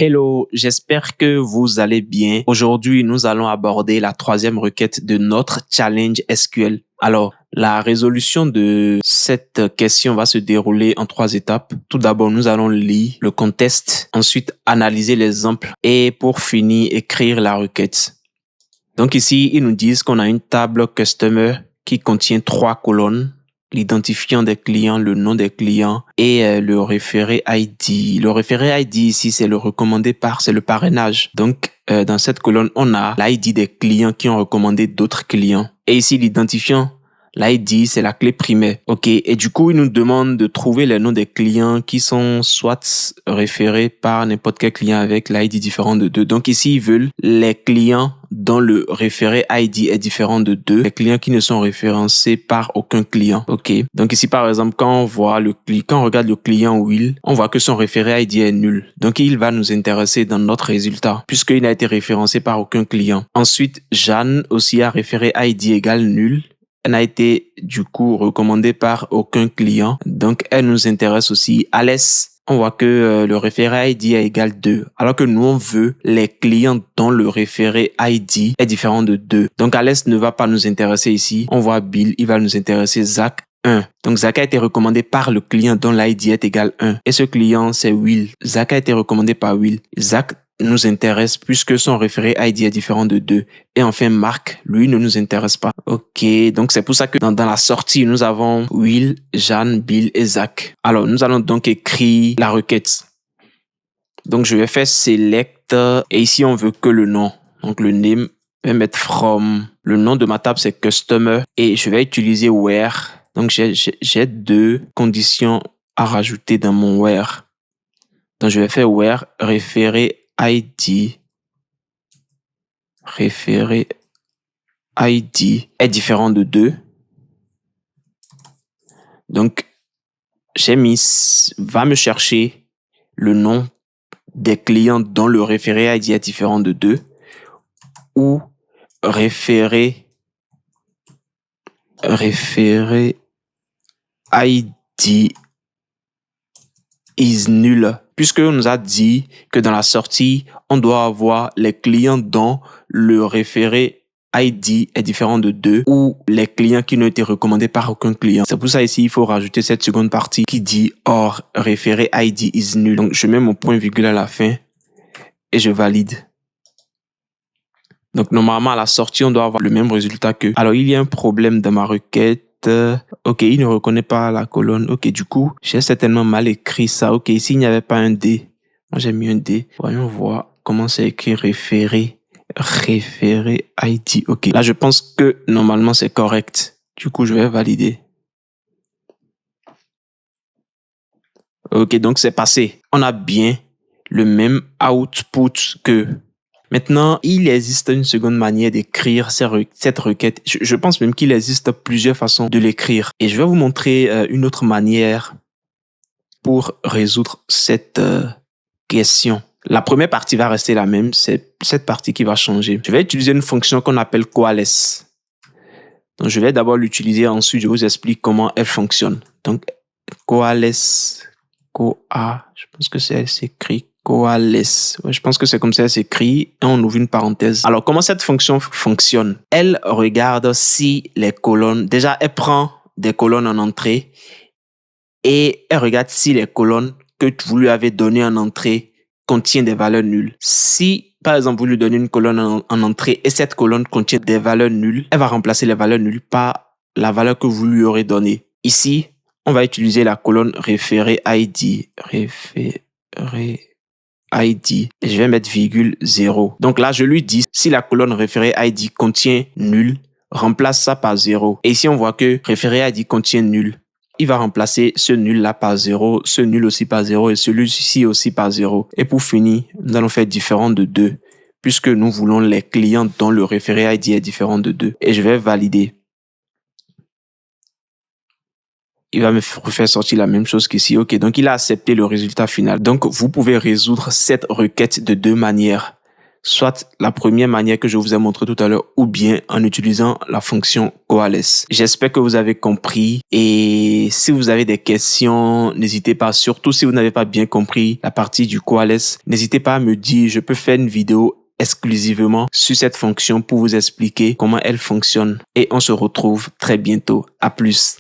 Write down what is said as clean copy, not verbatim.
Hello, j'espère que vous allez bien. Aujourd'hui, nous allons aborder la troisième requête de notre challenge SQL. Alors, la résolution de cette question va se dérouler en 3 étapes. Tout d'abord, nous allons lire le contexte, ensuite analyser l'exemple et pour finir, écrire la requête. Donc ici, ils nous disent qu'on a une table customer qui contient 3 colonnes. L'identifiant des clients, le nom des clients et le référé ID. Le référé ID ici, c'est le recommandé par, c'est le parrainage. Donc, dans cette colonne, on a l'ID des clients qui ont recommandé d'autres clients. Et ici, l'identifiant, l'ID, c'est la clé primaire. OK. Et du coup, il nous demande de trouver les noms des clients qui sont soit référés par n'importe quel client avec l'ID différent de 2. Donc ici, ils veulent les clients dont le référé ID est différent de 2, les clients qui ne sont référencés par aucun client. OK. Donc ici, par exemple, quand on regarde le client Will, on voit que son référé ID est nul. Donc il va nous intéresser dans notre résultat puisqu'il n'a été référencé par aucun client. Ensuite, Jeanne aussi a référé ID égale nul. Elle n'a été du coup recommandée par aucun client. Donc elle nous intéresse aussi. Alès, on voit que le référé ID est égal 2. Alors que nous, on veut les clients dont le référé ID est différent de 2. Donc Alès ne va pas nous intéresser ici. On voit Bill, il va nous intéresser Zach 1. Donc Zach a été recommandé par le client dont l'ID est égal 1. Et ce client, c'est Will. Zach a été recommandé par Will. Zach nous intéresse puisque son référé ID est différent de 2. Et enfin, Marc, lui, ne nous intéresse pas. OK, donc c'est pour ça que dans la sortie, nous avons Will, Jeanne, Bill et Zach. Alors, nous allons donc écrire la requête. Donc, je vais faire select et ici, on veut que le nom. Donc, le name, je vais mettre from. Le nom de ma table, c'est customer et je vais utiliser where. Donc, j'ai 2 conditions à rajouter dans mon where. Donc, je vais faire where référé ID est différent de 2. Donc, j'ai mis va me chercher le nom des clients dont le référé ID est différent de 2 ou référé ID is nul. Puisqu'on nous a dit que dans la sortie, on doit avoir les clients dont le référé ID est différent de 2 ou les clients qui n'ont été recommandés par aucun client. C'est pour ça ici, il faut rajouter cette seconde partie qui dit or référé ID is nul. Donc, je mets mon point virgule à la fin et je valide. Donc, normalement, à la sortie, on doit avoir le même résultat que. Alors, il y a un problème dans ma requête. OK, il ne reconnaît pas la colonne. OK, du coup, j'ai certainement mal écrit ça. OK, ici, il n'y avait pas un D. Moi, j'ai mis un D. Voyons voir comment c'est écrit référé ID. OK, là, je pense que normalement, c'est correct. Du coup, je vais valider. OK, donc c'est passé. On a bien le même output que... Maintenant, il existe une seconde manière d'écrire cette requête. Je pense même qu'il existe plusieurs façons de l'écrire. Et je vais vous montrer une autre manière pour résoudre cette question. La première partie va rester la même. C'est cette partie qui va changer. Je vais utiliser une fonction qu'on appelle coalesce. Donc, je vais d'abord l'utiliser. Ensuite, je vous explique comment elle fonctionne. Donc, coalesce, je pense que c'est écrit coalesce. Ouais, je pense que c'est comme ça, elle s'écrit et on ouvre une parenthèse. Alors, comment cette fonction fonctionne? Elle regarde si les colonnes, déjà, elle prend des colonnes en entrée et elle regarde si les colonnes que vous lui avez données en entrée contiennent des valeurs nulles. Si, par exemple, vous lui donnez une colonne en entrée et cette colonne contient des valeurs nulles, elle va remplacer les valeurs nulles par la valeur que vous lui aurez donnée. Ici, on va utiliser la colonne référé ID. ID. Et je vais mettre virgule 0. Donc là, je lui dis, si la colonne référé ID contient nul, remplace ça par 0. Et ici, on voit que référé ID contient nul. Il va remplacer ce nul-là par 0, ce nul aussi par 0 et celui-ci aussi par 0. Et pour finir, nous allons faire différent de 2, puisque nous voulons les clients dont le référé ID est différent de 2. Et je vais valider. Il va me faire sortir la même chose qu'ici. OK, donc il a accepté le résultat final. Donc, vous pouvez résoudre cette requête de 2 manières. soit la première manière que je vous ai montré tout à l'heure ou bien en utilisant la fonction Coalesce. J'espère que vous avez compris et si vous avez des questions, n'hésitez pas, surtout si vous n'avez pas bien compris la partie du Coalesce, n'hésitez pas à me dire, je peux faire une vidéo exclusivement sur cette fonction pour vous expliquer comment elle fonctionne et on se retrouve très bientôt. À plus.